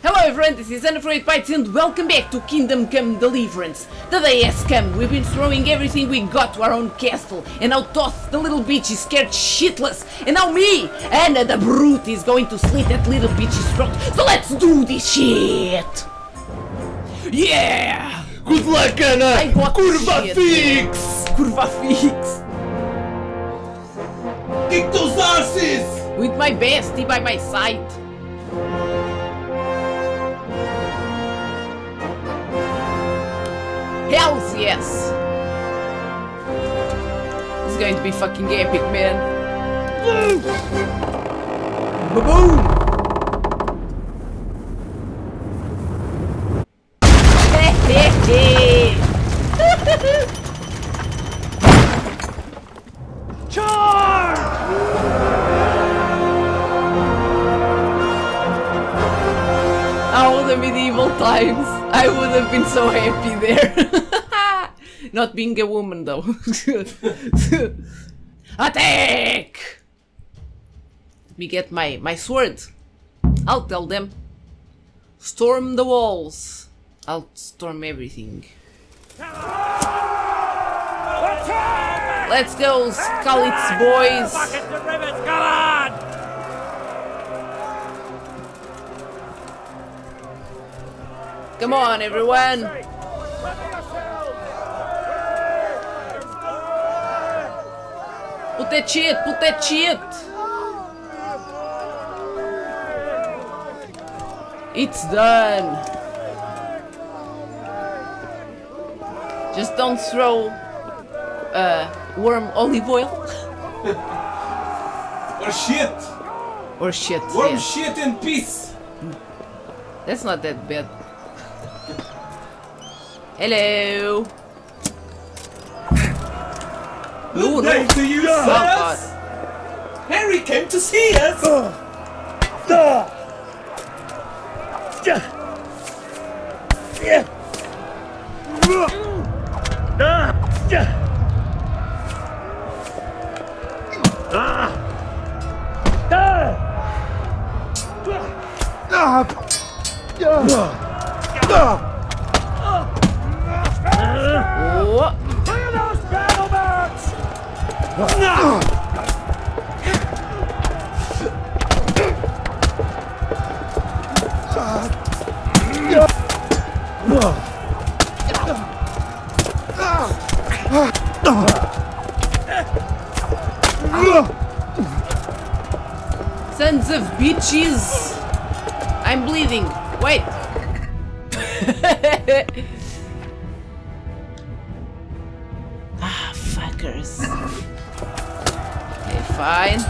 Hello everyone, this is Unafraid Bites and welcome back to Kingdom Come Deliverance. The day has come, we've been throwing everything we got to our own castle, and now Toth, the little bitch, is scared shitless, and now me, Anna the brute, is going to slit that little bitch's throat, so let's do this shit! Yeah! Good luck, Anna! I got Curva shit, fix! Curva fix! Kick those asses! With my bestie by my side. Hells yes! It's going to be fucking epic, man. Boom! Charge! Oh, the medieval times. I would have been so happy there. Not being a woman though. Attack! Let me get my sword. I'll tell them. Storm the walls. I'll storm everything. Let's go, Skalitz boys. Bucket the rivets, come on! Come on, everyone. Put that shit, put that shit. It's done. Just don't throw warm olive oil. Or shit! Or shit. Warm Yeah. shit in peace! That's not that bad. Hello. Good day to you, Oh, God. sirs! Harry came to see us! Oh. Clear those battle mats! Sons of bitches! I'm bleeding. Wait. Ah, fuckers. Okay, fine.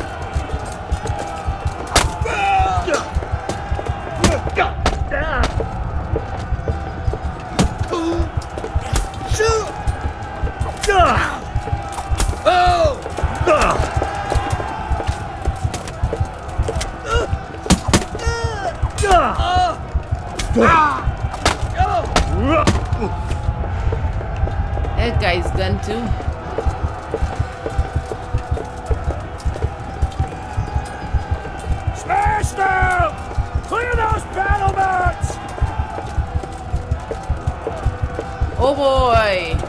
That guy's done too. Smash them! Clear those battle mats! Oh boy!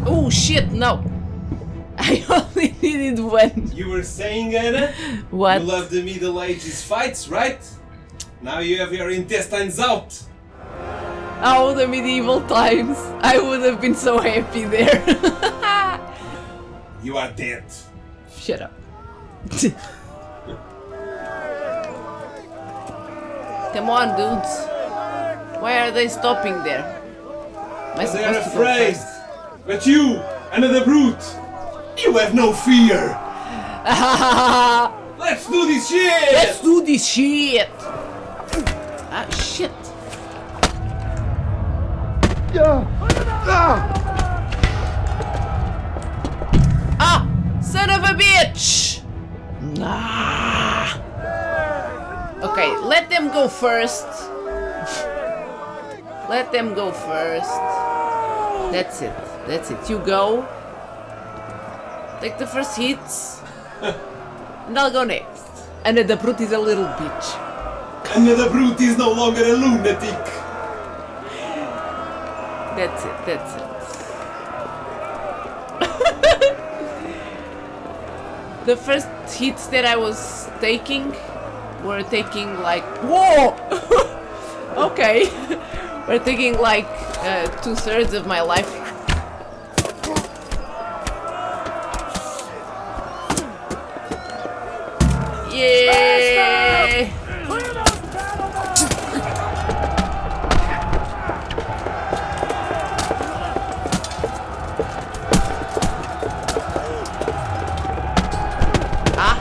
Oh shit, no! I only needed one. You were saying, Anna? What? You love the Middle Ages fights, right? Now you have your intestines out! Oh, the medieval times. I would have been so happy there. You are dead. Shut up. Come on, dudes. Why are they stopping there? Am I They're supposed to go afraid. first? But you, another brute, you have no fear. Let's do this shit! Let's do this shit! Ah, shit. Ah! Son of a bitch! Ah. Okay, let them go first. Let them go first. That's it. That's it. You go. Take the first hits. And I'll go next. And the brute is a little bitch. And the brute is no longer a lunatic. That's it. That's it. The first hits that I was taking were taking like... Whoa! Okay. We're taking like 2/3 of my life. Yeah! Clear those battle boats! Ah!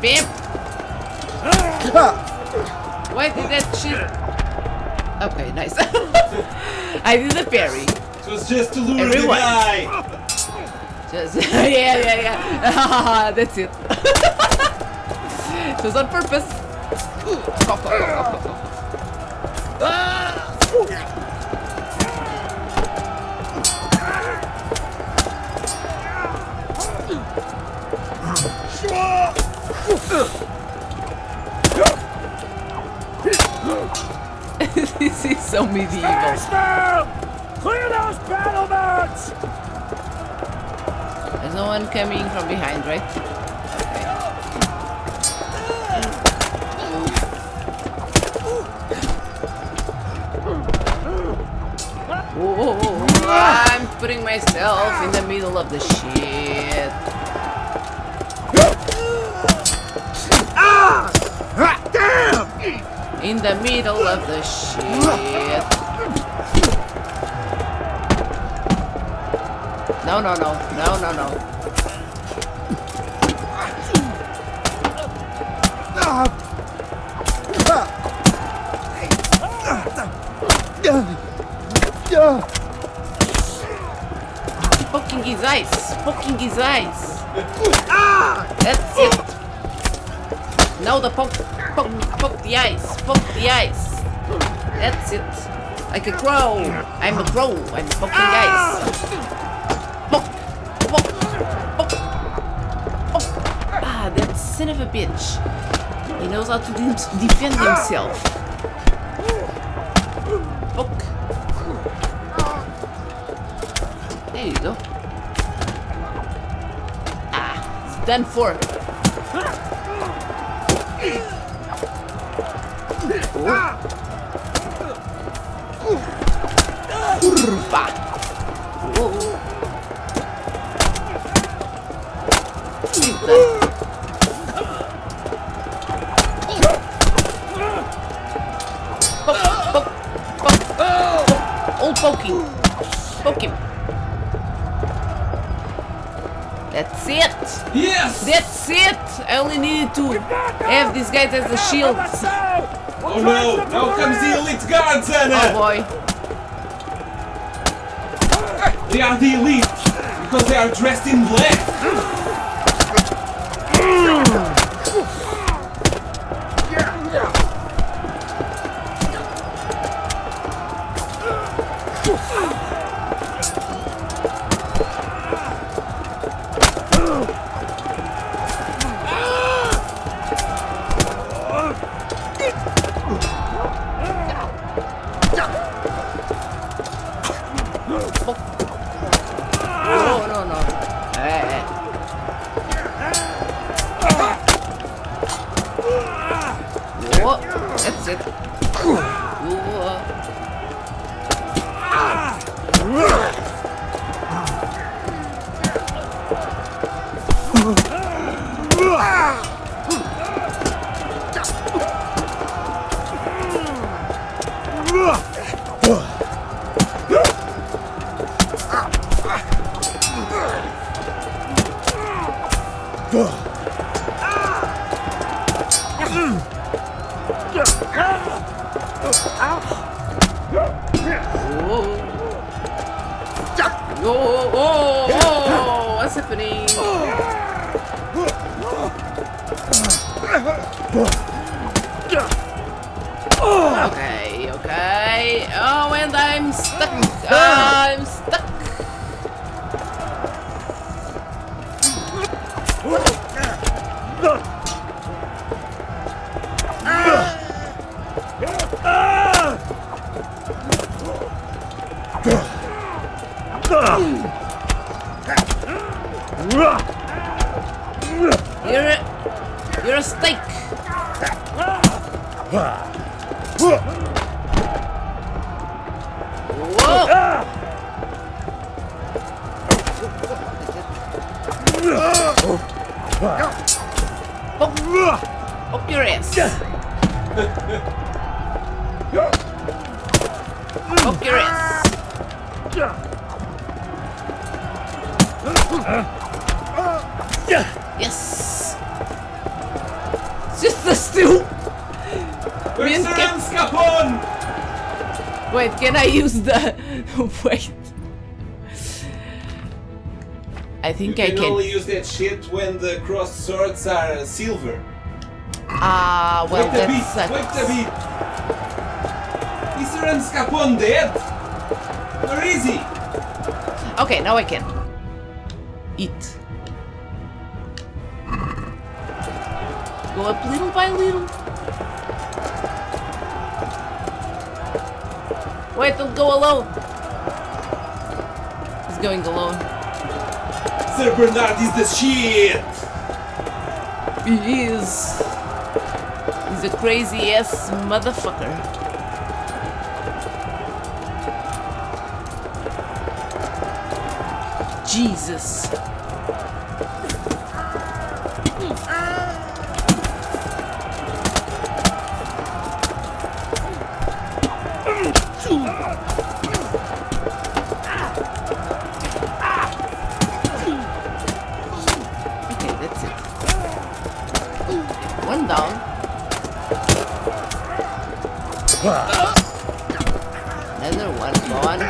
Bam! Why did that shit? Okay, nice. I did the parry. It was just to lure Everyone. the guy. Just yeah. That's it. It was on purpose. Cough, cough, cough, cough, cough. This is so medieval. Finish them! Clear those battle boats! There's no one coming from behind, right? Whoa, I'm putting myself in the middle of the shit. Damn! In the middle of the shit. No. Poking his eyes. That's it. Now the poke the eyes. That's it. Like a crow. I'm a crow. I'm poking eyes. Poke. Ah, that son of a bitch. He knows how to defend himself. Poke. There you go. Ah, it's done for. Kurva. Whoa. He's done. Poke. All poking. Poke him. That's it. Yes! That's it. I only needed to have these guys as a shield. Oh no! Now comes the elite guards, Anna! Oh boy. They are the elite because they are dressed in black. Whoa, that's it. Oh, what's happening? Okay, okay. Oh, and I'm stuck. I'm stuck. You're a steak. Whoa! Up your ass. Up your ass. Yes. Just the stew. Wait, can I use the... Wait. I think I can. You can only use that shit when the crossed swords are silver. Ah, well, wait a bit, that's... wait a bit. Is Sir Scapon dead? Where is he? Okay, now I can. Eat. Go up little by little. Wait, don't go alone. He's going alone. Sir Bernard is the shit! He is. He's a crazy ass motherfucker. Jesus. One down. Another one gone.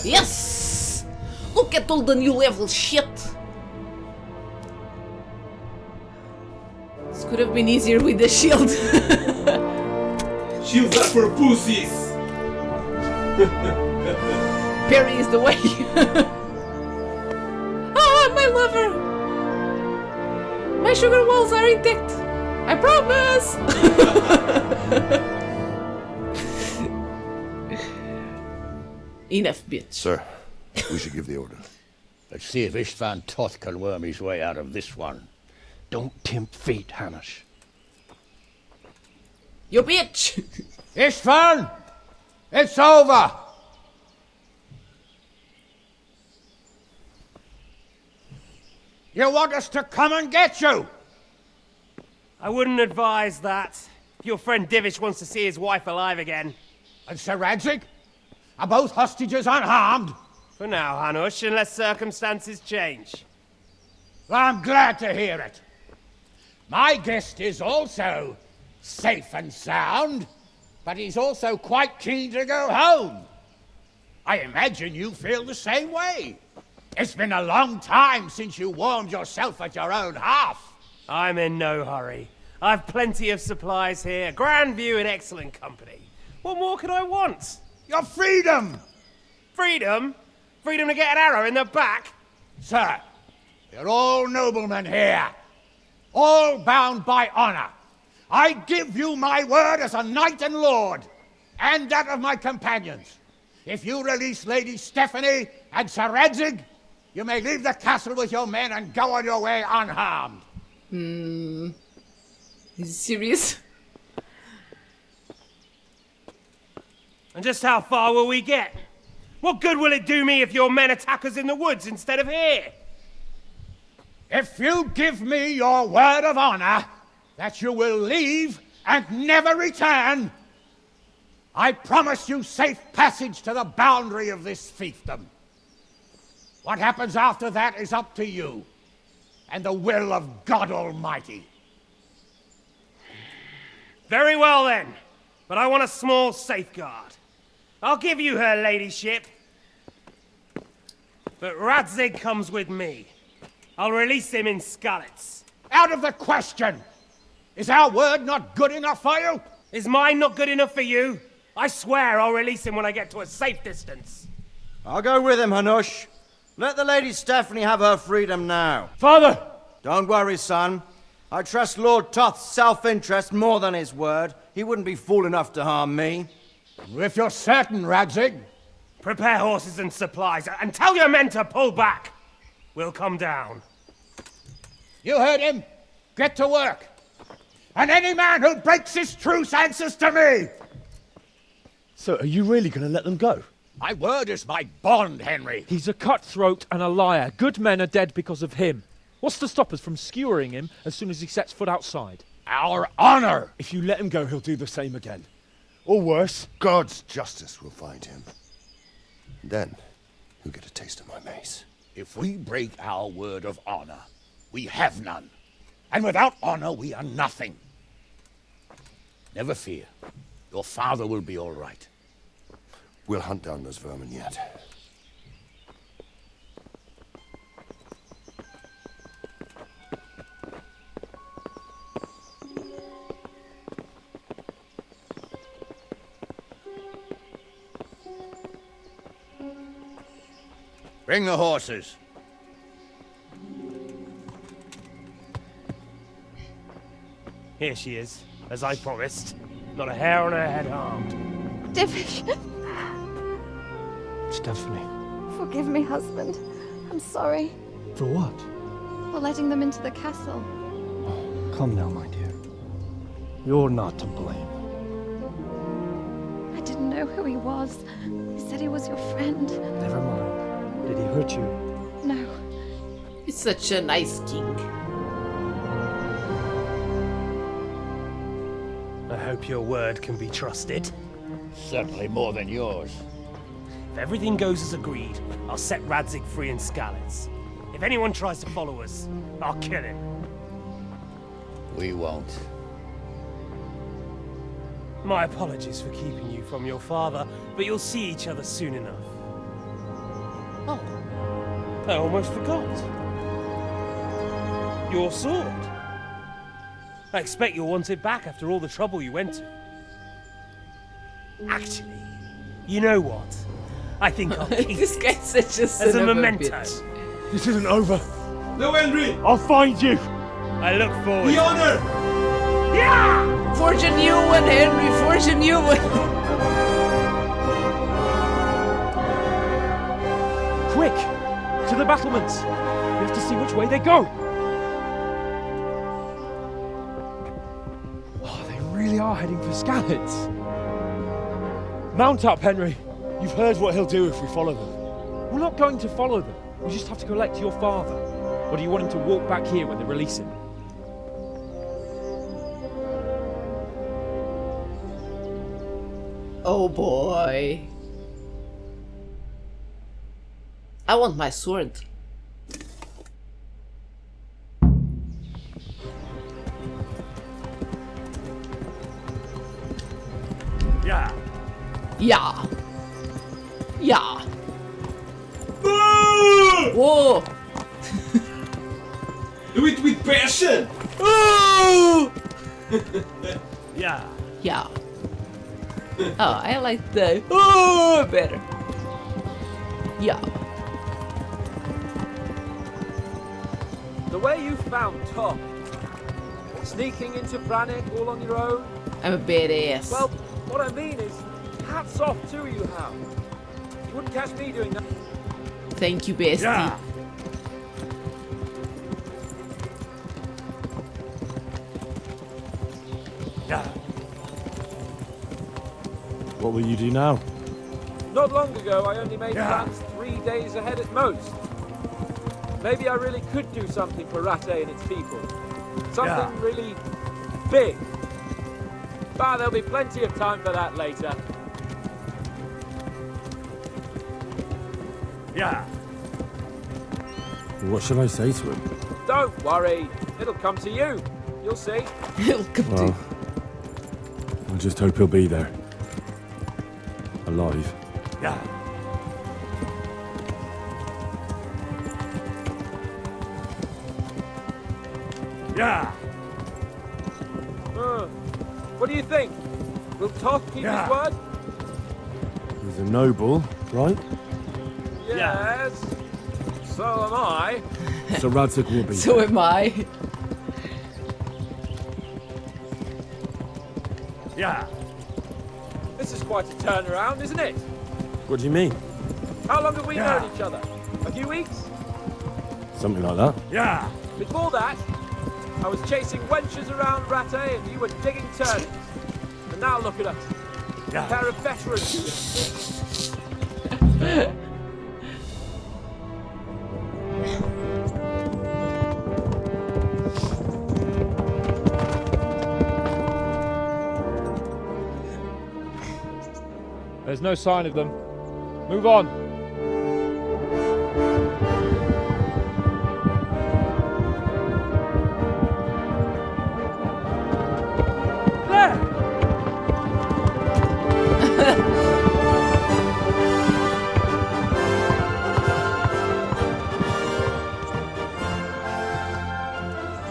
Yes! Look at all the new level shit. This could have been easier with the shield. Shields are for pussies! Perry is the way. Oh, my lover! My sugar walls are intact. I promise. Enough, bitch. Sir, we should give the order. Let's see if Istvan Toth can worm his way out of this one. Don't tempt fate, Hamish. You bitch. Istvan! It's over! You want us to come and get you? I wouldn't advise that. Your friend Divish wants to see his wife alive again. And Sir Radzig? Are both hostages unharmed? For now, Hanush, unless circumstances change. Well, I'm glad to hear it. My guest is also safe and sound, but he's also quite keen to go home. I imagine you feel the same way. It's been a long time since you warmed yourself at your own hearth. I'm in no hurry. I've plenty of supplies here, grand view and excellent company. What more could I want? Your freedom! Freedom? Freedom to get an arrow in the back? Sir, you're all noblemen here. All bound by honor. I give you my word as a knight and lord, and that of my companions. If you release Lady Stephanie and Sir Radzig, you may leave the castle with your men and go on your way unharmed. Is he serious? And just how far will we get? What good will it do me if your men attack us in the woods instead of here? If you give me your word of honor that you will leave and never return, I promise you safe passage to the boundary of this fiefdom. What happens after that is up to you and the will of God Almighty. Very well then, but I want a small safeguard. I'll give you her ladyship. But Radzig comes with me. I'll release him in Skalitz. Out of the question! Is our word not good enough for you? Is mine not good enough for you? I swear I'll release him when I get to a safe distance. I'll go with him, Hanush. Let the Lady Stephanie have her freedom now. Father! Don't worry, son. I trust Lord Toth's self-interest more than his word. He wouldn't be fool enough to harm me. If you're certain, Radzig. Prepare horses and supplies, and tell your men to pull back. We'll come down. You heard him. Get to work. And any man who breaks his truce answers to me. So are you really going to let them go? My word is my bond, Henry. He's a cutthroat and a liar. Good men are dead because of him. What's to stop us from skewering him as soon as he sets foot outside? Our honor. If you let him go, he'll do the same again. Or worse. God's justice will find him. Then, he'll get a taste of my mace. If we break our word of honor, we have none. And without honor, we are nothing. Never fear. Your father will be all right. We'll hunt down those vermin yet. Bring the horses. Here she is, as I promised. Not a hair on her head harmed. Divish, Stephanie. forgive me, husband. I'm sorry For what? for letting them into the castle. Come now, my dear. You're not to blame. I didn't know who he was. He said he was your friend. Never mind. Did he hurt you? No. He's such a nice king. I hope your word can be trusted. Certainly more than yours. If everything goes as agreed, I'll set Radzig free in Skalitz. If anyone tries to follow us, I'll kill him. We won't. My apologies for keeping you from your father, but you'll see each other soon enough. Oh, I almost forgot. Your sword. I expect you'll want it back after all the trouble you went to. Actually, you know what? I think I'll keep This it guy's such a son as a of memento. bitch. This isn't over. No, Henry! I'll find you. I look forward. The honor! Yeah! Forge a new one, Henry. Forge a new one. Quick! To the battlements. We have to see which way they go. Oh, they really are heading for Skalitz. Mount up, Henry. You've heard what he'll do if we follow them. We're not going to follow them. We just have to collect your father. Or do you want him to walk back here when they release him? Oh boy. I want my sword. Yeah. Yeah. Yeah. Whoa. Do it with passion! Yeah. Yeah. Oh, I like the oh better. Yeah. The way you found Tom, sneaking into Brannick all on your own. I'm a badass. Well, what I mean is, hats off to you, Hal. You wouldn't catch me doing that. Thank you, bestie. Yeah. Yeah. What will you do now? Not long ago, I only made plans 3 days ahead at most. Maybe I really could do something for Rate and its people. Something really big. But there'll be plenty of time for that later. Yeah. What shall I say to him? Don't worry. It'll come to you. You'll see. Ele que Well, I just hope he'll be there. Alive. Yeah. Yeah. What do you think? Will Toth keep his word? He's a noble, right? Yes. So am I. So Radzig will be So there. am I. Yeah. This is quite a turnaround, isn't it? What do you mean? How long have we known each other? A few weeks? Something like that? Yeah. Before that, I was chasing wenches around Rate and you were digging turnips. And now look at us. A pair of veterans. There's no sign of them. Move on.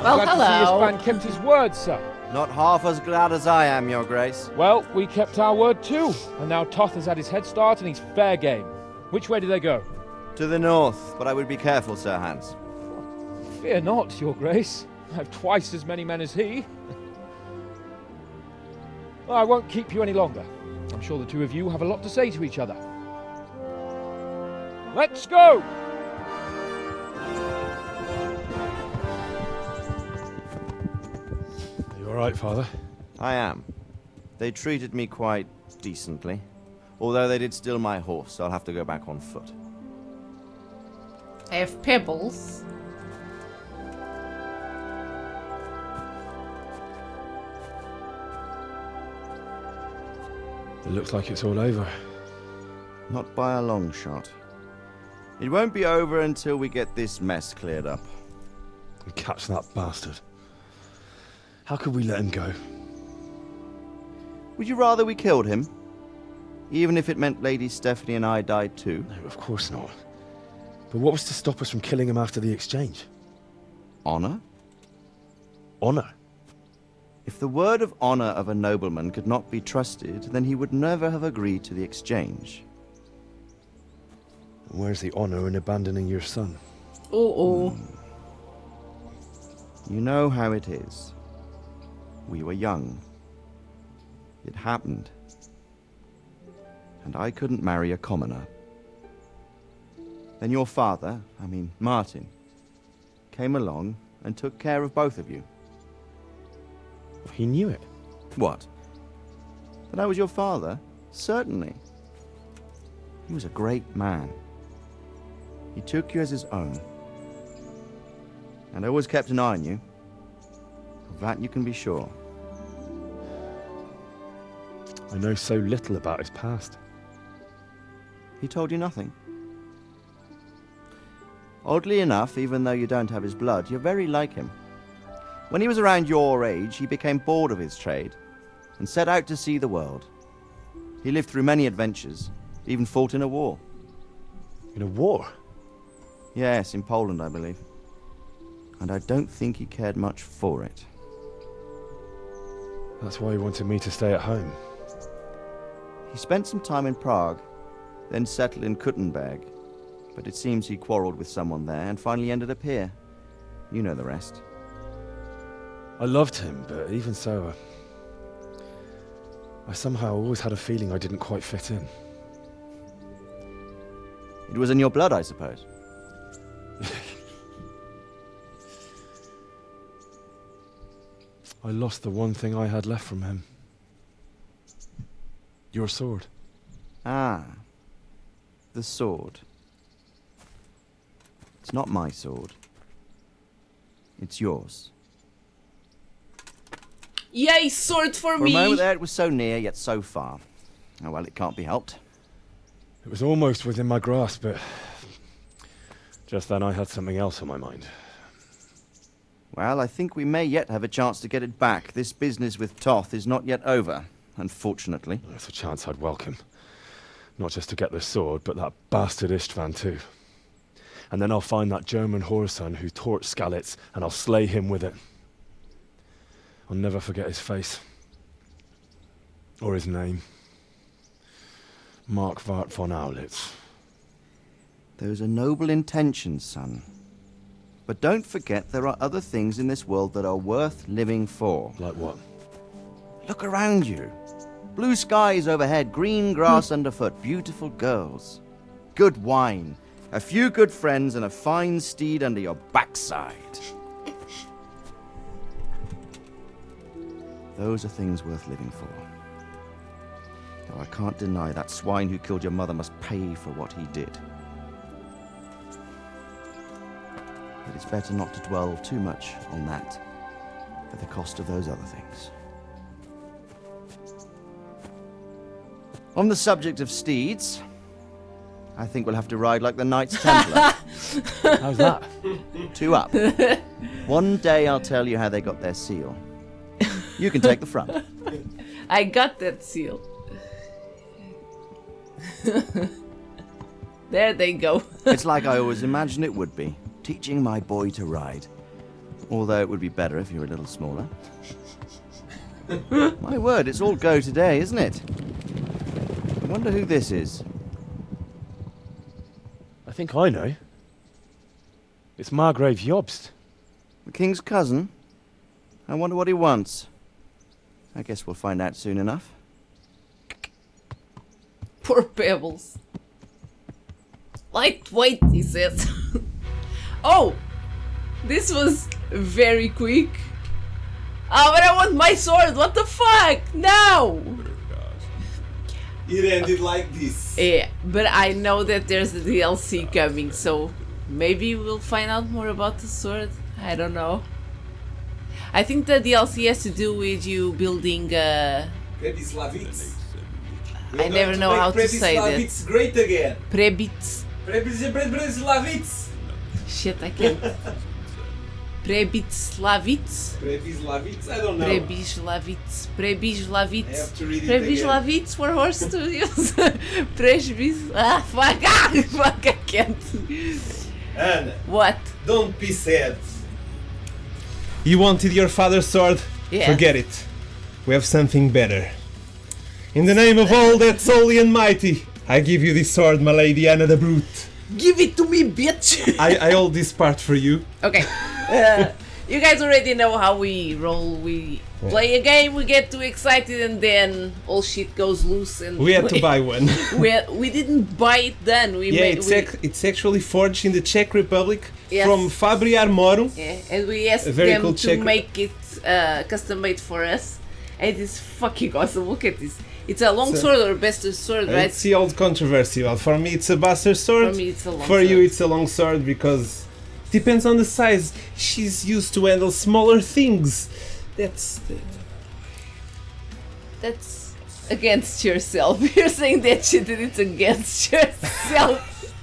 Well, Glad to see hello. this man kept his word, sir. Not half as glad as I am, Your Grace. Well, we kept our word too. And now Toth has had his head start and he's fair game. Which way do they go? To the north, but I would be careful, Sir Hans. Fear not, Your Grace. I have twice as many men as he. Well, I won't keep you any longer. I'm sure the two of you have a lot to say to each other. Let's go! Are you all right, Father? I am. They treated me quite decently. Although they did steal my horse, so I'll have to go back on foot. I have pebbles. It looks like it's all over. Not by a long shot. It won't be over until we get this mess cleared up. And catch that bastard. How could we let him go? Would you rather we killed him? Even if it meant Lady Stephanie and I died too? No, of course not. But what was to stop us from killing him after the exchange? Honor? Honor? If the word of honor of a nobleman could not be trusted, then he would never have agreed to the exchange. Where's the honor in abandoning your son? Oh. You know how it is. We were young. It happened. And I couldn't marry a commoner. Then your father, Martin, came along and took care of both of you. He knew it. What? That I was your father? Certainly. He was a great man. He took you as his own. And always kept an eye on you. Of that you can be sure. I know so little about his past. He told you nothing? Oddly enough, even though you don't have his blood, you're very like him. When he was around your age, he became bored of his trade and set out to see the world. He lived through many adventures, even fought in a war. In a war? Yes, in Poland, I believe. And I don't think he cared much for it. That's why he wanted me to stay at home. He spent some time in Prague, then settled in Kuttenberg. But it seems he quarreled with someone there and finally ended up here. You know the rest. I loved him, but even so, I somehow always had a feeling I didn't quite fit in. It was in your blood, I suppose. I lost the one thing I had left from him. Your sword. Ah. The sword. It's not my sword. It's yours. Yay, sword for For me! a moment there, it was so near, yet so far. Oh well, it can't be helped. It was almost within my grasp, but just then I had something else on my mind. Well, I think we may yet have a chance to get it back. This business with Toth is not yet over, unfortunately. That's a chance I'd welcome. Not just to get the sword, but that bastard Istvan too. And then I'll find that German whoreson who torched Skalitz, and I'll slay him with it. I'll never forget his face. Or his name. Markwart von Aulitz. Those are noble intentions, son. But don't forget there are other things in this world that are worth living for. Like what? Look around you. Blue skies overhead, green grass underfoot, beautiful girls. Good wine, a few good friends, and a fine steed under your backside. Those are things worth living for. Though I can't deny that swine who killed your mother must pay for what he did. But it's better not to dwell too much on that at the cost of those other things. On the subject of steeds, I think we'll have to ride like the Knights Templar. How's that? 2 up. One day I'll tell you how they got their seal. You can take the front. I got that seal. There they go. It's like I always imagined it would be, teaching my boy to ride. Although it would be better if you were a little smaller. My word, it's all go today, isn't it? I wonder who this is. I think I know. It's Margrave Jobst. The king's cousin? I wonder what he wants. I guess we'll find out soon enough. Poor Pebbles. Lightweight, he says. Oh! This was very quick. Ah, but I want my sword! What the fuck? No! It ended like this. Yeah, but I know that there's a DLC coming, so maybe we'll find out more about the sword. I don't know. I think the DLC has to do with you building Prebislavitz. I never know how to say that. Prebislavitz great again. Prebits. Prebislavitz. Shit, I can't. Prebislavitz. Prebislavitz, I don't know. Prebislavitz. I Prebislavitz. have to read it again. Prebislavitz for horse studios. Presbys. Ah, fuck. Ah, fuck, I can't. Anna, What? don't be sad. You wanted your father's sword? Yeah. Forget it. We have something better. In the name of all that's holy and mighty, I give you this sword, my lady Anna the Brute. Give it to me, bitch! I hold this part for you. Okay. You guys already know how we roll. We play a game, we get too excited, and then all shit goes loose. And We had to buy one. we didn't buy it then. We Yeah, made, it's actually forged in the Czech Republic Yes. from Fabri Armorum. yeah, and we asked A very them cool to Czech- make it custom made for us. And it is fucking awesome. Look at this. It's a long sword or a bastard sword, right? It's the old controversy. Well, for me, it's a bastard sword. For me, it's a long For you, sword. it's a long sword because depends on the size. She's used to handle smaller things. That's against yourself. You're saying that shit and it's against yourself.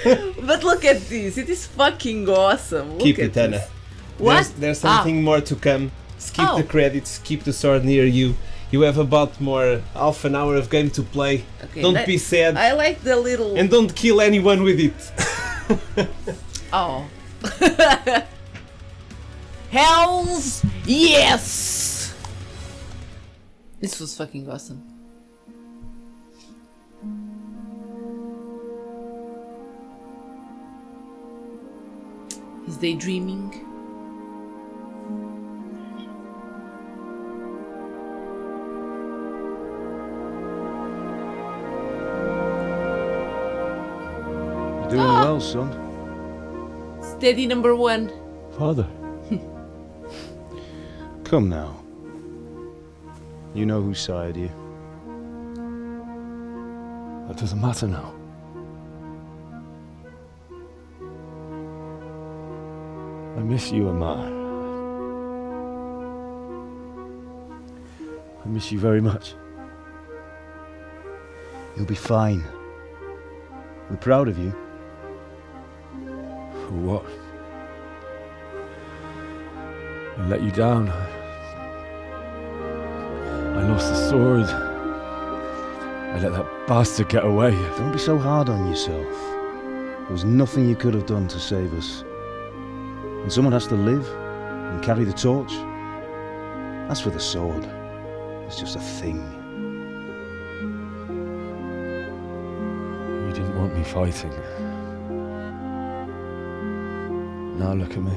But look at this. It is fucking awesome. Look keep at it, Anna. this. What? There's something more to come. Skip the credits. Keep the sword near you. You have about more half an hour of game to play. Okay, Don't be sad. I like the little. And don't kill anyone with it. Oh. Hells yes! This was fucking awesome. Is daydreaming? You're doing well, son. Steady number one. Father. Come now. You know who sired you. That doesn't matter now. I miss you, Amar. I miss you very much. You'll be fine. We're proud of you. For what? I let you down. I lost the sword. I let that bastard get away. Don't be so hard on yourself. There was nothing you could have done to save us. And someone has to live and carry the torch. As for the sword, it's just a thing. You didn't want me fighting. Now look at me.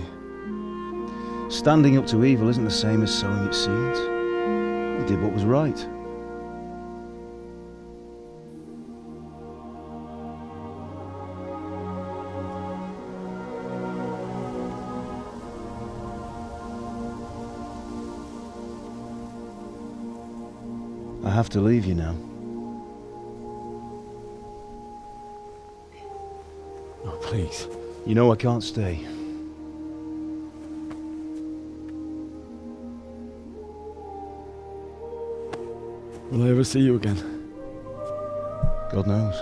Standing up to evil isn't the same as sowing its seeds. You did what was right. I have to leave you now. Oh, please. You know I can't stay. Will I ever see you again? God knows.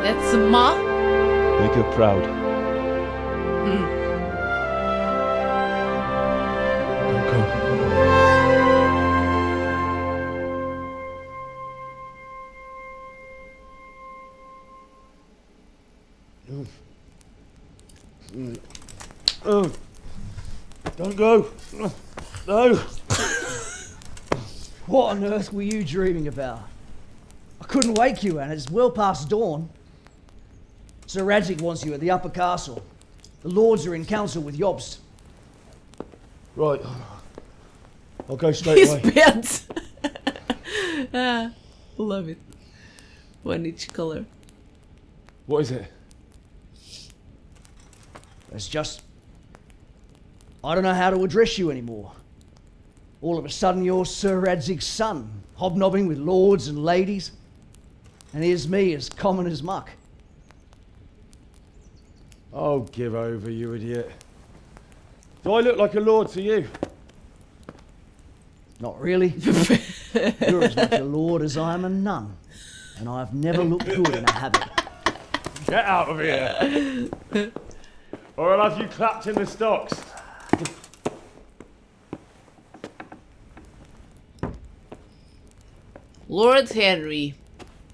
That's Ma. Make her proud. Don't go. Oh, don't go. No. What on earth were you dreaming about? I couldn't wake you, and it's well past dawn. Sir Radzig wants you at the upper castle. The lords are in council with Jobst. Right. I'll go straight His away. pants. Ah, love it. One each color. What is it? It's just... I don't know how to address you anymore. All of a sudden you're Sir Radzig's son, hobnobbing with lords and ladies. And here's me, as common as muck. Oh, give over, you idiot. Do I look like a lord to you? Not really. You're as much a lord as I am a nun. And I've never looked good in a habit. Get out of here. Or I'll have you clapped in the stocks. Lord Henry,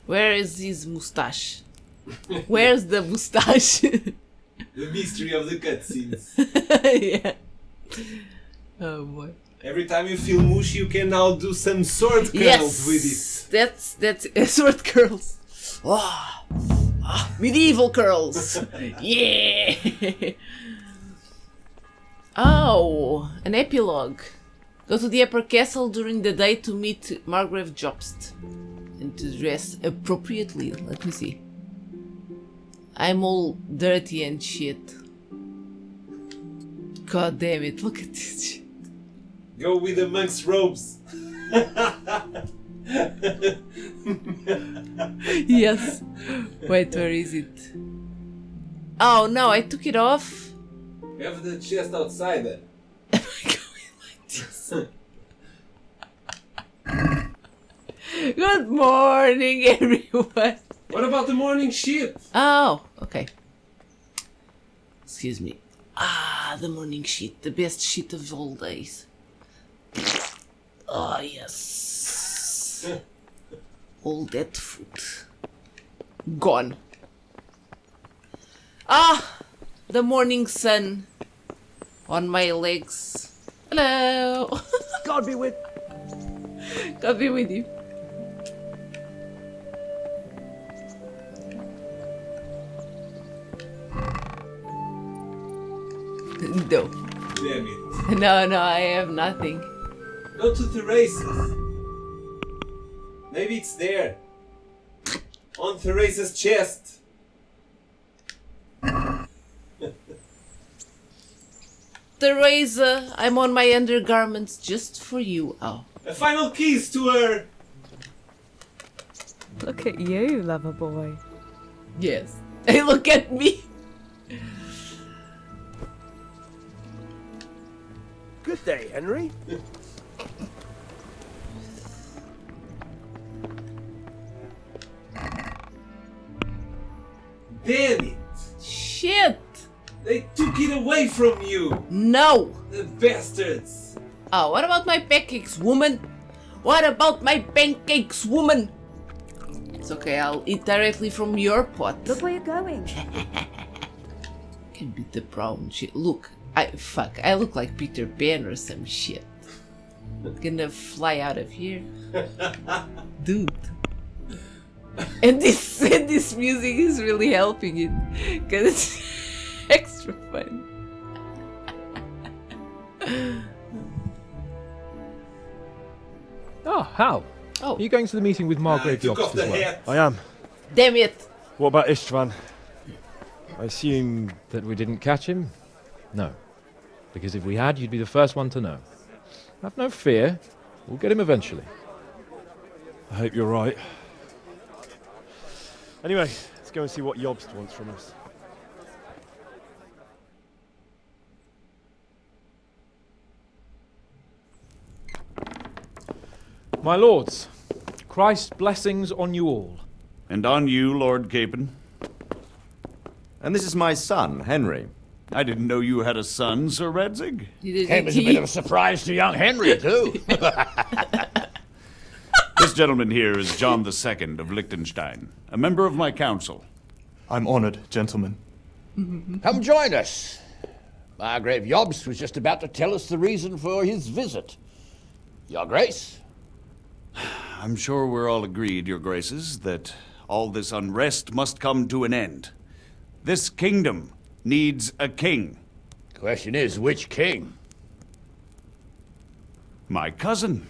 where is his moustache? Where's the moustache? The mystery of the cutscenes. Yeah. Oh boy. Every time you feel mushy, you can now do some sword curls Yes, with it. that's sword curls. Oh, medieval curls. Yeah. Oh, an epilogue. Go to the upper castle during the day to meet Margrave Jobst and to dress appropriately. Let me see. I'm all dirty and shit. God damn it, look at this shit. Go with the monk's robes. Yes. Wait, where is it? Oh no, I took it off. You have the chest outside then. Am I going like this? Good morning, everyone. What about the morning shit? Oh, okay. Excuse me. Ah, the morning shit, the best shit of all days. Oh, yes. All that food. Gone. Ah, the morning sun on my legs. Hello. God be with... God be with you. No. Damn it. No, I have nothing. Go to Theresa's. Maybe it's there. On Theresa's chest. Teresa, I'm on my undergarments just for you. Oh. A final kiss to her. Look at you, lover boy. Yes. Hey, look at me. Good day, Henry. Damn it! Shit. They took it away from you! No. The bastards! Oh, what about my pancakes, woman? What about my pancakes, woman? It's okay, I'll eat directly from your pot. Look where you're going. Can beat the brown shit. Look, I look like Peter Pan or some shit. Gonna fly out of here. Dude. And this music is really helping it. Cause it's extra fun. Oh, Hal. Oh. Are you going to the meeting with Margrave took off Jobst the as well? hat. I am. Damn it. What about Istvan? I assume That we didn't catch him? No. Because if we had, you'd be the first one to know. Have no fear. We'll get him eventually. I hope you're right. Anyway, let's go and see what Jobst wants from us. My lords, Christ's blessings on you all. And on you, Lord Capon. And this is my son, Henry. I didn't know you had a son, Sir Radzig. Came as a bit of a surprise to young Henry, too. This gentleman here is John II of Liechtenstein, a member of my council. I'm honored, gentlemen. Come join us. Margrave Jobst was just about to tell us the reason for his visit. Your Grace? I'm sure we're all agreed, Your Graces, that all this unrest must come to an end. This kingdom needs a king. Question is, which king? My cousin,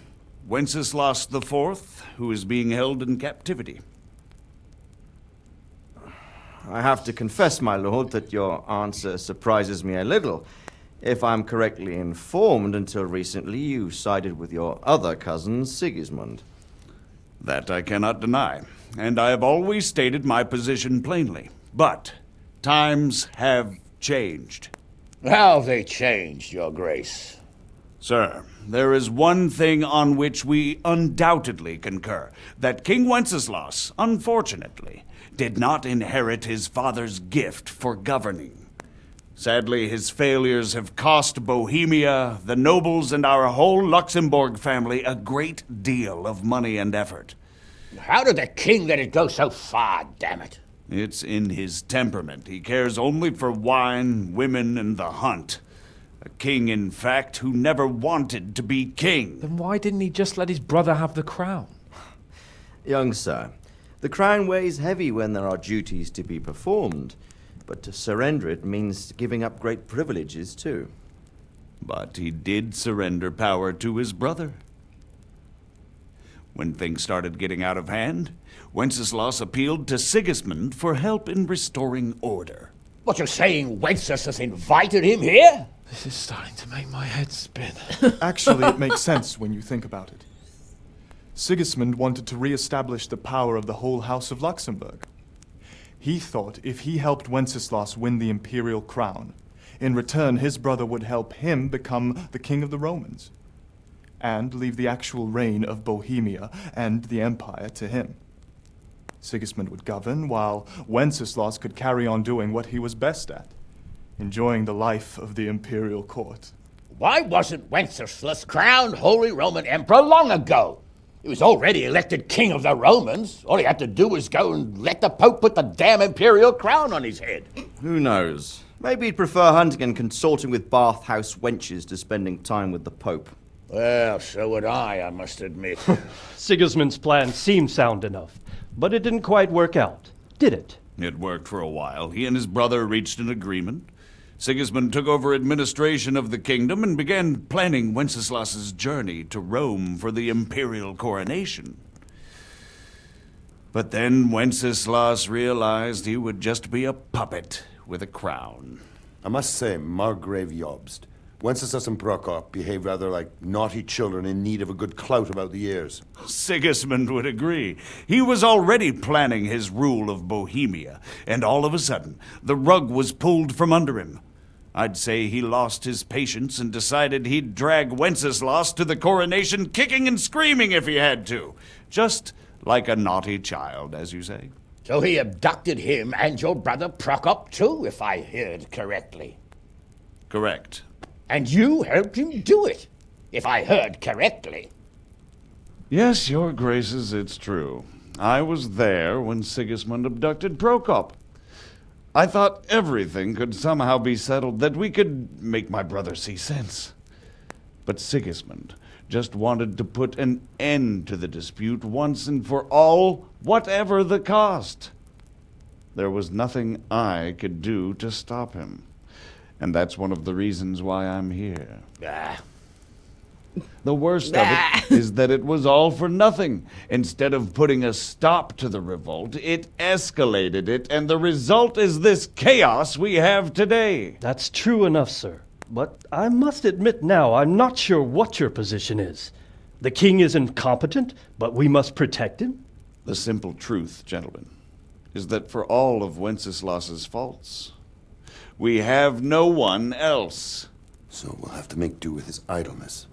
Wenceslas IV, who is being held in captivity. I have to confess, my lord, that your answer surprises me a little. If I'm correctly informed, until recently you sided with your other cousin, Sigismund. That I cannot deny, and I have always stated my position plainly. But times have changed. How have they changed, Your Grace? Sir, there is one thing on which we undoubtedly concur, that King Wenceslas, unfortunately, did not inherit his father's gift for governing. Sadly, his failures have cost Bohemia, the nobles, and our whole Luxembourg family a great deal of money and effort. How did the king let it go so far, damn it? It's in his temperament. He cares only for wine, women, and the hunt. A king, in fact, who never wanted to be king. Then why didn't he just let his brother have the crown? Young sir, the crown weighs heavy when there are duties to be performed, but to surrender it means giving up great privileges too. But he did surrender power to his brother. When things started getting out of hand, Wenceslas appealed to Sigismund for help in restoring order. What, you're saying Wenceslas invited him here? This is starting to make my head spin. Actually, it makes sense when you think about it. Sigismund wanted to re-establish the power of the whole House of Luxembourg. He thought if he helped Wenceslas win the imperial crown, in return his brother would help him become the king of the Romans, and leave the actual reign of Bohemia and the empire to him. Sigismund would govern, while Wenceslas could carry on doing what he was best at, enjoying the life of the imperial court. Why wasn't Wenceslas crowned Holy Roman Emperor long ago? He was already elected king of the Romans. All he had to do was go and let the Pope put the damn imperial crown on his head. Who knows? Maybe he'd prefer hunting and consorting with bathhouse wenches to spending time with the Pope. Well, so would I must admit. Sigismund's plan seemed sound enough, but it didn't quite work out, did it? It worked for a while. He and his brother reached an agreement. Sigismund took over administration of the kingdom and began planning Wenceslas's journey to Rome for the imperial coronation. But then Wenceslas realized he would just be a puppet with a crown. I must say, Margrave Jobst, Wenceslas and Prokop behave rather like naughty children in need of a good clout about the ears. Sigismund would agree. He was already planning his rule of Bohemia, and all of a sudden, the rug was pulled from under him. I'd say he lost his patience and decided he'd drag Wenceslas to the coronation kicking and screaming if he had to. Just like a naughty child, as you say. So he abducted him and your brother Prokop too, if I heard correctly. Correct. And you helped him do it, if I heard correctly. Yes, your graces, it's true. I was there when Sigismund abducted Prokop. I thought everything could somehow be settled, that we could make my brother see sense. But Sigismund just wanted to put an end to the dispute once and for all, whatever the cost. There was nothing I could do to stop him. And that's one of the reasons why I'm here. The worst of it is that it was all for nothing. Instead of putting a stop to the revolt, it escalated it, and the result is this chaos we have today. That's true enough, sir. But I must admit now, I'm not sure what your position is. The king is incompetent, but we must protect him? The simple truth, gentlemen, is that for all of Wenceslas's faults, we have no one else. So we'll have to make do with his idleness.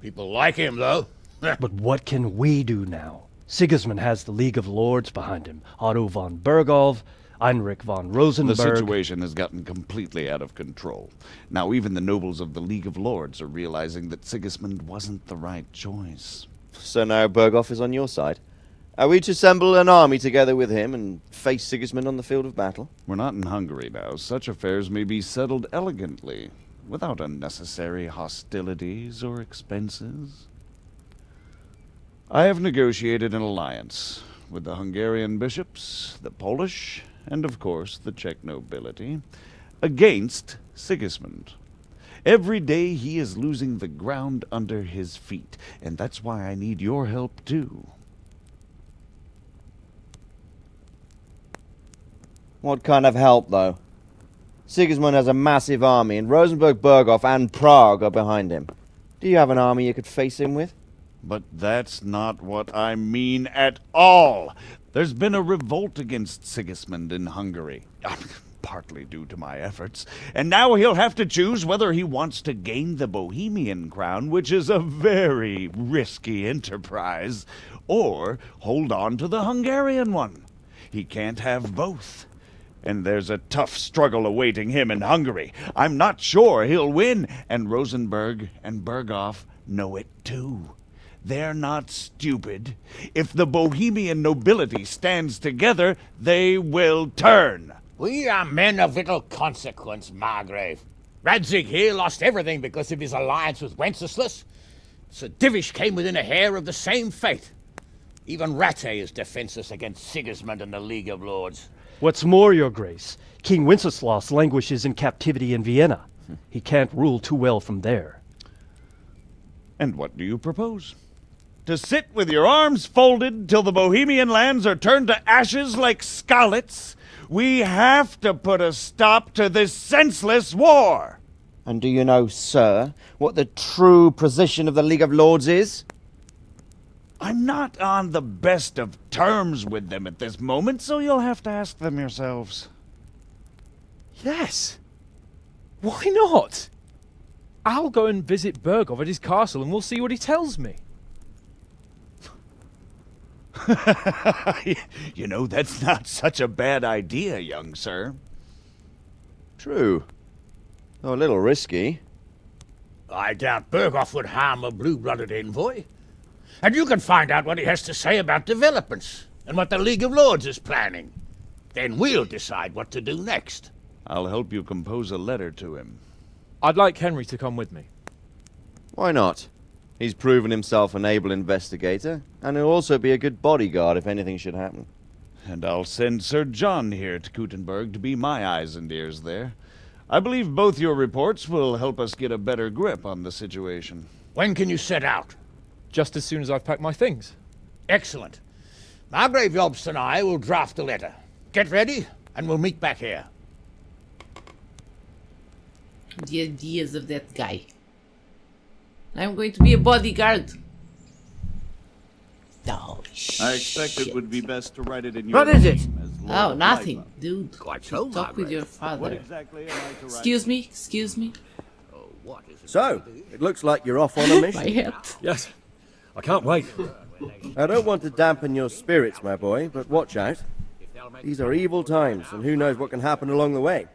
People like him, though. But what can we do now? Sigismund has the League of Lords behind him. Otto von Bergholf, Heinrich von Rosenberg. The situation has gotten completely out of control. Now even the nobles of the League of Lords are realizing that Sigismund wasn't the right choice. So now Bergholf is on your side. Are we to assemble an army together with him and face Sigismund on the field of battle? We're not in Hungary now. Such affairs may be settled elegantly, without unnecessary hostilities or expenses. I have negotiated an alliance with the Hungarian bishops, the Polish, and of course the Czech nobility, against Sigismund. Every day he is losing the ground under his feet, and that's why I need your help too. What kind of help, though? Sigismund has a massive army, and Rosenberg, Berghof, and Prague are behind him. Do you have an army you could face him with? But that's not what I mean at all. There's been a revolt against Sigismund in Hungary, partly due to my efforts, and now he'll have to choose whether he wants to gain the Bohemian crown, which is a very risky enterprise, or hold on to the Hungarian one. He can't have both. And there's a tough struggle awaiting him in Hungary. I'm not sure he'll win, and Rosenberg and Berghof know it too. They're not stupid. If the Bohemian nobility stands together, they will turn. We are men of little consequence, Margrave. Radzig here lost everything because of his alliance with Wenceslas. Sir Divish came within a hair of the same fate. Even Rattay is defenseless against Sigismund and the League of Lords. What's more, your grace, King Wenceslas languishes in captivity in Vienna. He can't rule too well from there. And what do you propose? To sit with your arms folded till the Bohemian lands are turned to ashes like Skalitz? We have to put a stop to this senseless war! And do you know, sir, what the true position of the League of Lords is? I'm not on the best of terms with them at this moment, so you'll have to ask them yourselves. Yes. Why not? I'll go and visit Berghof at his castle and we'll see what he tells me. You know, that's not such a bad idea, young sir. True. Though a little risky. I doubt Berghof would harm a blue-blooded envoy. And you can find out what he has to say about developments and what the League of Lords is planning. Then we'll decide what to do next. I'll help you compose a letter to him. I'd like Henry to come with me. Why not? He's proven himself an able investigator, and he'll also be a good bodyguard if anything should happen. And I'll send Sir John here to Kuttenberg to be my eyes and ears there. I believe both your reports will help us get a better grip on the situation. When can you set out? Just as soon as I've packed my things. Excellent. Margrave Jobst and I will draft a letter. Get ready, and we'll meet back here. The ideas of that guy. I'm going to be a bodyguard. Oh, shit. I expect it would be best to write it in your What is it? name as Lord Oh, of nothing, Lightmouth. dude. Quite so, Talk with Margaret. your father. What exactly am I to write? Excuse me, excuse me. So, it looks like you're off on a My mission. head. Yes. I can't wait. I don't want to dampen your spirits, my boy, but watch out. These are evil times, and who knows what can happen along the way.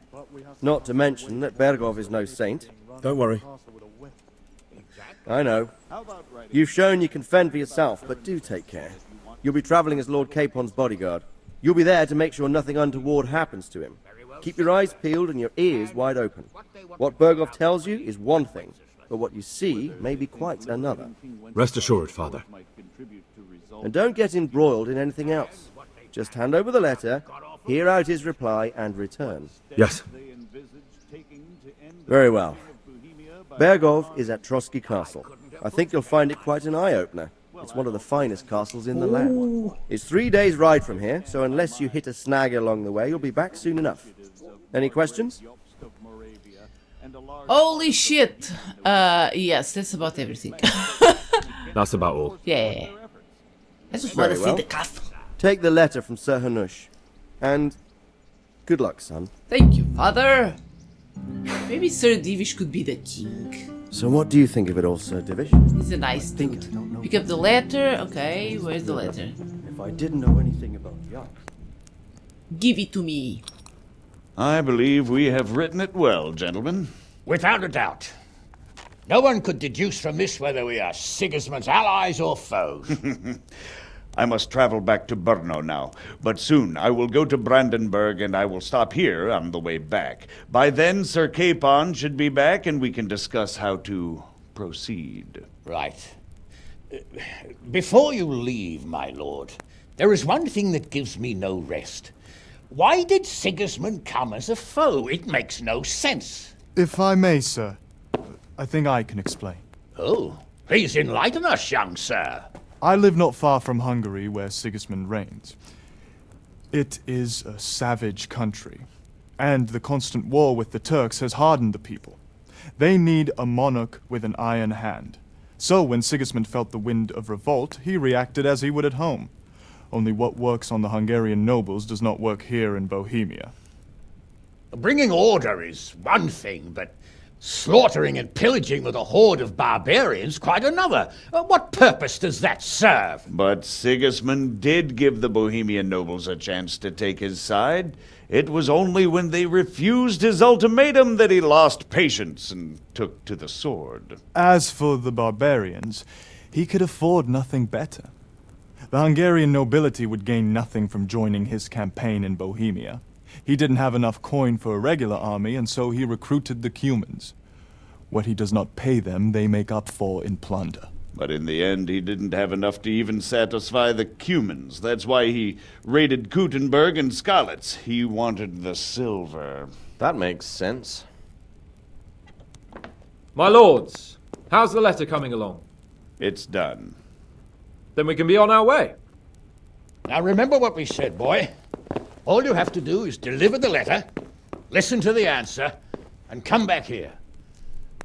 Not to mention that Bergov is no saint. Don't worry. I know. You've shown you can fend for yourself, but do take care. You'll be traveling as Lord Capon's bodyguard. You'll be there to make sure nothing untoward happens to him. Keep your eyes peeled and your ears wide open. What Bergov tells you is one thing, but what you see may be quite another. Rest assured, Father. And don't get embroiled in anything else. Just hand over the letter, hear out his reply, and return. Yes. Very well. Bergov is at Trotsky Castle. I think you'll find it quite an eye-opener. It's one of the finest castles in the land. It's 3 days' ride from here, so unless you hit a snag along the way, you'll be back soon enough. Any questions? Holy shit. Yes, that's about everything. That's about all. Yeah. I just want to Very see well. the castle. Take the letter from Sir Hanush. And good luck, son. Thank you, father. Maybe Sir Divish could be the king. So what do you think of it all, Sir Divish? He's a nice dude. Pick up the letter. Okay, where's the letter? If I didn't know anything about yachts. Give it to me. I believe we have written it well, gentlemen. Without a doubt. No one could deduce from this whether we are Sigismund's allies or foes. I must travel back to Brno now, but soon I will go to Brandenburg and I will stop here on the way back. By then, Sir Capon should be back and we can discuss how to proceed. Right. Before you leave, my lord, there is one thing that gives me no rest. Why did Sigismund come as a foe? It makes no sense. If I may, sir, I think I can explain. Oh, please enlighten us, young sir. I live not far from Hungary, where Sigismund reigns. It is a savage country, and the constant war with the Turks has hardened the people. They need a monarch with an iron hand. So when Sigismund felt the wind of revolt, he reacted as he would at home. Only what works on the Hungarian nobles does not work here in Bohemia. Bringing order is one thing, but slaughtering and pillaging with a horde of barbarians quite another. What purpose does that serve? But Sigismund did give the Bohemian nobles a chance to take his side. It was only when they refused his ultimatum that he lost patience and took to the sword. As for the barbarians, he could afford nothing better. The Hungarian nobility would gain nothing from joining his campaign in Bohemia. He didn't have enough coin for a regular army, and so he recruited the Cumans. What he does not pay them, they make up for in plunder. But in the end, he didn't have enough to even satisfy the Cumans. That's why he raided Kuttenberg and Skalitz. He wanted the silver. That makes sense. My lords, how's the letter coming along? It's done. Then we can be on our way. Now remember what we said, boy. All you have to do is deliver the letter, listen to the answer, and come back here.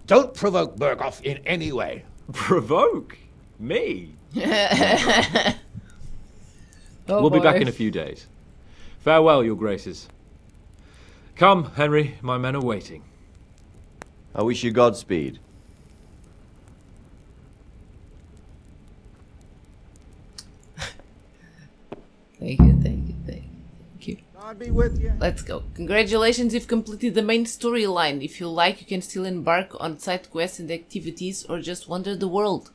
Don't provoke Berghoff in any way. Provoke? Me? Oh, We'll be boy. back in a few days. Farewell, your graces. Come, Henry, my men are waiting. I wish you Godspeed. Thank you, thank you, thank you, thank you. God be with you. Let's go. Congratulations, you've completed the main storyline. If you like, you can still embark on side quests and activities or just wander the world.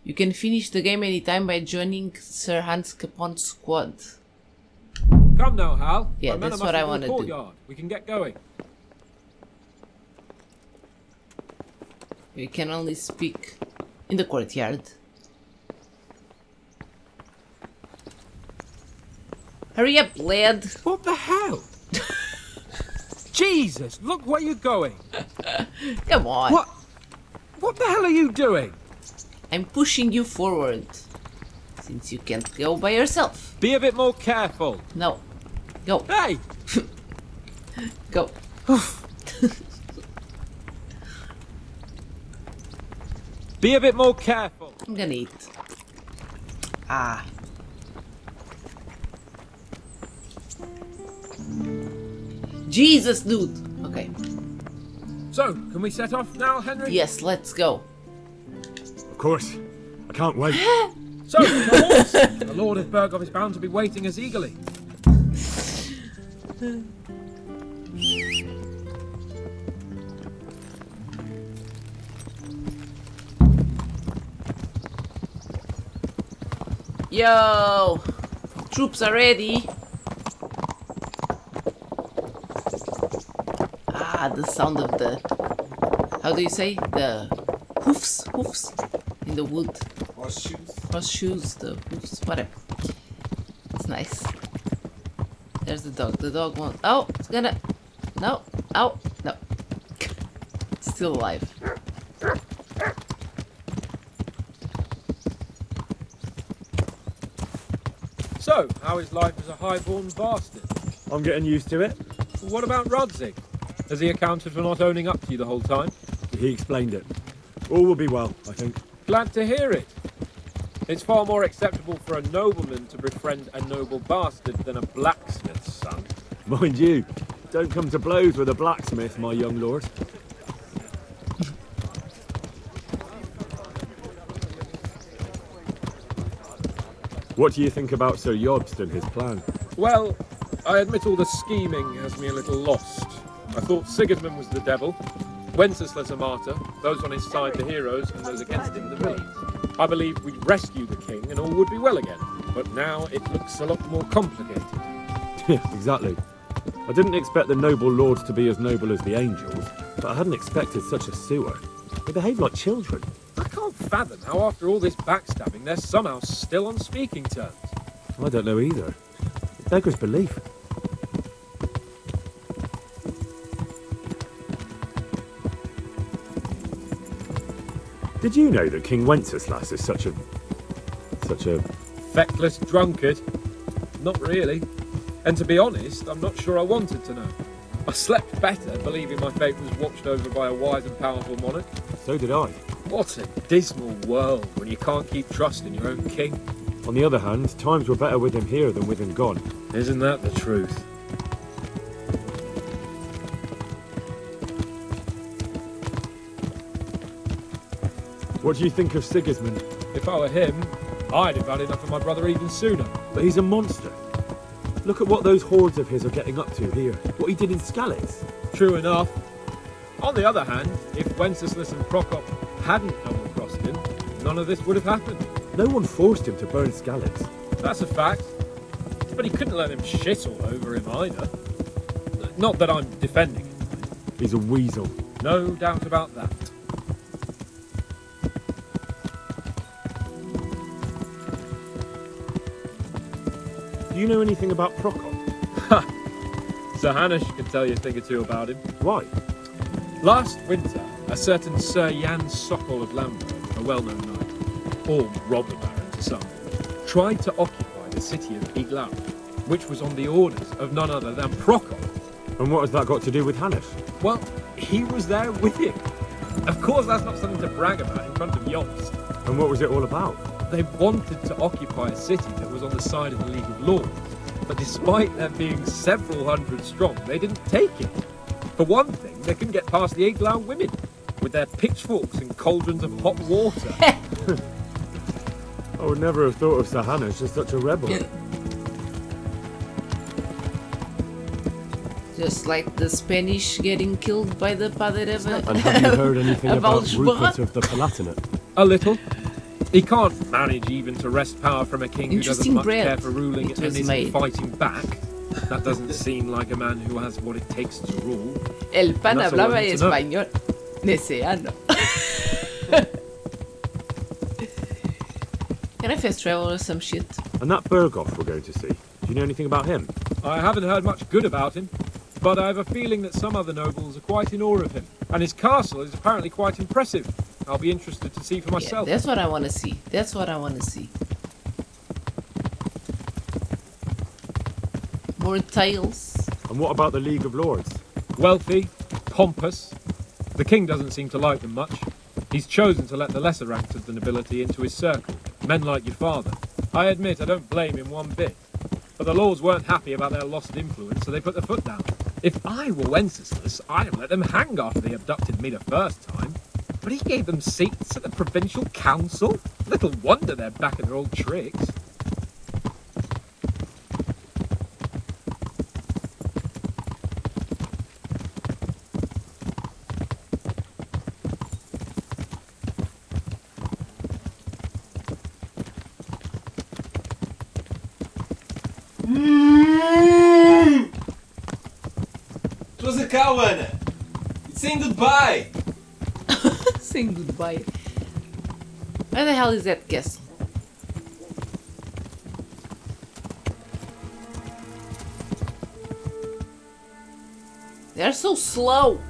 You can finish the game anytime by joining Sir Hans Capon's squad. Come now, Hal. Yeah, My men that's are what I mustered in the wanna do. courtyard. We can get going. We can only speak in the courtyard. Hurry up, lad. What the hell? Jesus, look where you're going. Come on. What the hell are you doing? I'm pushing you forward. Since you can't go by yourself. Be a bit more careful. No. Go. Hey! Go. Be a bit more careful. I'm gonna eat. Ah. Jesus, dude. Okay. So, can we set off now, Henry? Yes, let's go. Of course. I can't wait. So, the horse! The Lord of Berghoff is bound to be waiting us eagerly. Yo! Troops are ready. Ah, the sound of the... How do you say? The hoofs? Hoofs? In the wood. Horseshoes, the hoofs, whatever. It's nice. There's the dog. The dog won't... Oh, it's gonna... No. Oh, no. Still alive. So, how is life as a highborn bastard? I'm getting used to it. What about Rodzig? Has he accounted for not owning up to you the whole time? He explained it. All will be well, I think. Glad to hear it. It's far more acceptable for a nobleman to befriend a noble bastard than a blacksmith's son. Mind you, don't come to blows with a blacksmith, my young lord. What do you think about Sir Jobst and his plan? Well, I admit all the scheming has me a little lost. I thought Sigismund was the devil, Wenceslas a martyr, those on his side the heroes, and those against him the villains. I believed we'd rescue the king and all would be well again, but now it looks a lot more complicated. Yeah, exactly. I didn't expect the noble lords to be as noble as the angels, but I hadn't expected such a sewer. They behave like children. I can't fathom how after all this backstabbing they're somehow still on speaking terms. I don't know either. It beggars belief. Did you know that King Wenceslas is such a... Feckless drunkard? Not really. And to be honest, I'm not sure I wanted to know. I slept better believing my fate was watched over by a wise and powerful monarch. So did I. What a dismal world when you can't keep trust in your own king. On the other hand, times were better with him here than with him gone. Isn't that the truth? What do you think of Sigismund? If I were him, I'd have had enough of my brother even sooner. But he's a monster. Look at what those hordes of his are getting up to here. What he did in Skalitz. True enough. On the other hand, if Wenceslas and Prokop hadn't double-crossed him, none of this would have happened. No one forced him to burn Skalitz. That's a fact. But he couldn't let him shit all over him either. Not that I'm defending him. He's a weasel. No doubt about that. Do you know anything about Prokop? Ha! Sir Hanush can tell you a thing or two about him. Why? Last winter, a certain Sir Jan Sokol of Lamberg, a well-known knight, or robber baron to some, tried to occupy the city of Iglau, which was on the orders of none other than Prokop. And what has that got to do with Hanush? Well, he was there with him. Of course that's not something to brag about in front of Jobst. And what was it all about? They wanted to occupy a city that was on the side of the League of Lords, but despite them being several hundred strong, they didn't take it. For one thing, they couldn't get past the Iglau women, with their pitchforks and cauldrons of hot water. I would never have thought of Sir Hanush as such a rebel. Just like the Spanish getting killed by the Padre of... And have you heard anything about Rupert of the Palatinate? A little. He can't manage even to wrest power from a king who doesn't much care for ruling and isn't fighting back. That doesn't seem like a man who has what it takes to rule. El pan hablaba español. Mesiano. Can I fast travel or some shit? And that Berghoff we're going to see, do you know anything about him? I haven't heard much good about him, but I have a feeling that some other nobles are quite in awe of him. And his castle is apparently quite impressive. I'll be interested to see for myself. Yeah, that's what I want to see. That's what I want to see. More tales. And what about the League of Lords? Wealthy, pompous. The king doesn't seem to like them much. He's chosen to let the lesser ranks of the nobility into his circle, men like your father. I admit I don't blame him one bit. But the lords weren't happy about their lost influence, so they put their foot down. If I were Wenceslas, I'd have let them hang after they abducted me the first time. But he gave them seats at the provincial council. Little wonder they're back at their old tricks. It was a cow, Anna. It's saying goodbye. Saying goodbye. Where the hell is that castle? They're so slow.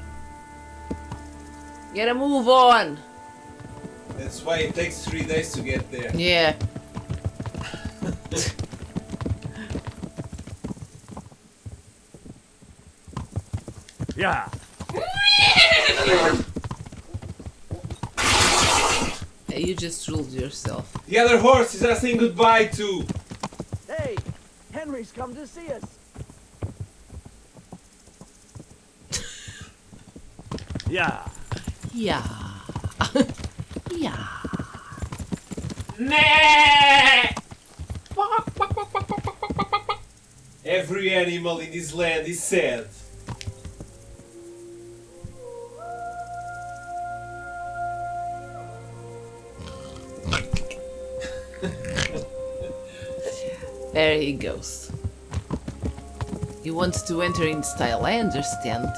Gotta move on. That's why it takes 3 days to get there. Yeah. Yeah. Yeah, you just ruled yourself. The other horses are saying goodbye too. Hey, Henry's come to see us. Yeah. Yeah. Yeah. Every animal in this land is sad. There he goes. He wants to enter in style, I understand.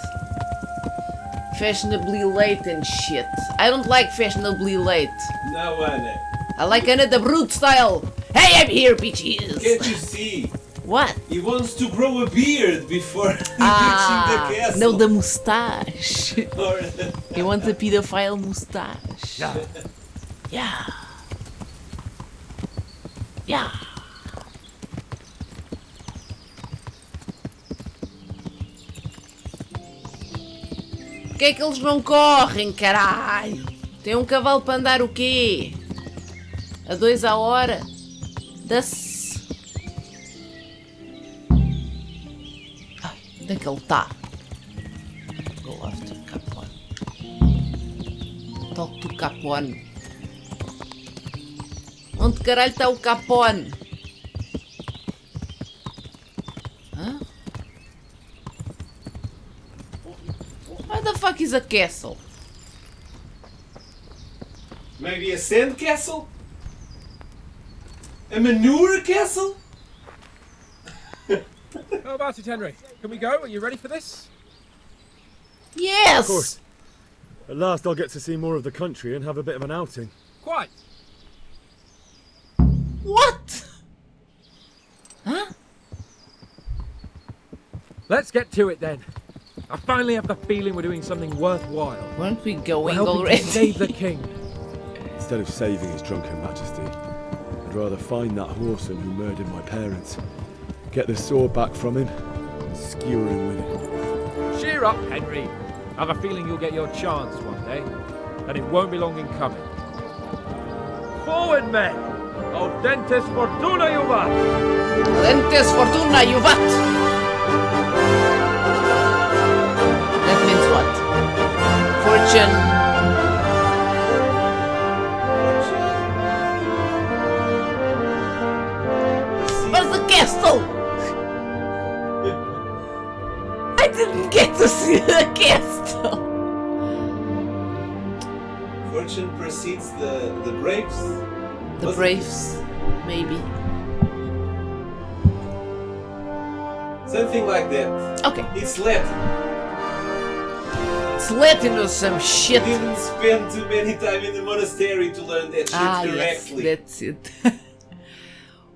Fashionably late and shit. I don't like fashionably late. No, Anna. I like Anna the Brute style. Hey, I'm here, bitches! Can't you see? What? He wants to grow a beard before reaching the castle. No, the moustache. Or He wants a pedophile moustache. Yeah. Yeah. Yeah. Por que é que eles não correm, caralho? Tem um cavalo para andar o quê? A 2 a hora? Da-se. Ai, onde é que ele está? Go after Capone. Talk to Capone. Onde caralho está o Capone? Hã? Where the fuck is a castle? maybe a sand castle? A manure castle? How about it, Henry? Can we go? Are you ready for this? Yes! Of course. At last I'll get to see more of the country and have a bit of an outing. Quite. What? Huh? Let's get to it then. I finally have the feeling we're doing something worthwhile. Weren't we going We're helping already? to save the king. Instead of saving his drunken majesty, I'd rather find that whoreson who murdered my parents, get the sword back from him, and skewer him with it. Cheer up, Henry. I have a feeling you'll get your chance one day, and it won't be long in coming. Forward, men! Audentes fortuna juvat! Audentes fortuna juvat! That means what? Fortune. Where's the castle? I didn't get to see the castle. Fortune precedes the Braves? The Braves, maybe. Something like that. Okay. It's Latin. It's Latin or some shit. You didn't spend too many time in the monastery to learn that shit correctly. Yes, that's it.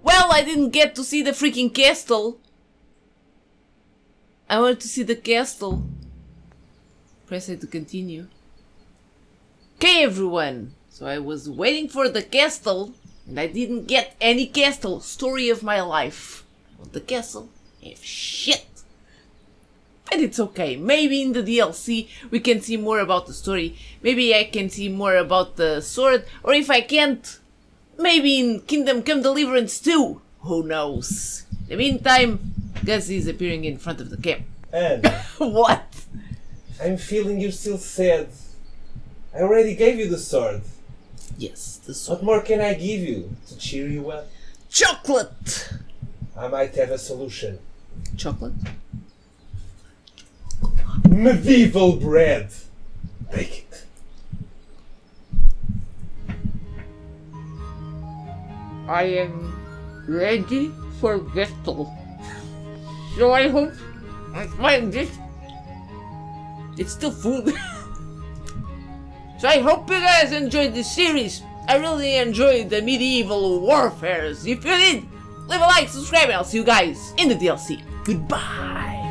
Well, I didn't get to see the freaking castle. I wanted to see the castle. Press A to continue. Okay, everyone. So I was waiting for the castle, and I didn't get any castle. Story of my life. I want the castle. If shit. And it's okay. Maybe in the DLC we can see more about the story. Maybe I can see more about the sword. Or if I can't, maybe in Kingdom Come Deliverance 2. Who knows? In the meantime, Gus is appearing in front of the camp. And what? I'm feeling you're still sad. I already gave you the sword. Yes, the sword. What more can I give you to cheer you up? Chocolate! I might have a solution. Chocolate? Medieval bread. Bake it. I am ready for battle. So I hope I find this. It's still food. So I hope you guys enjoyed this series. I really enjoyed the medieval warfares. If you did, leave a like, subscribe, and I'll see you guys in the DLC. Goodbye.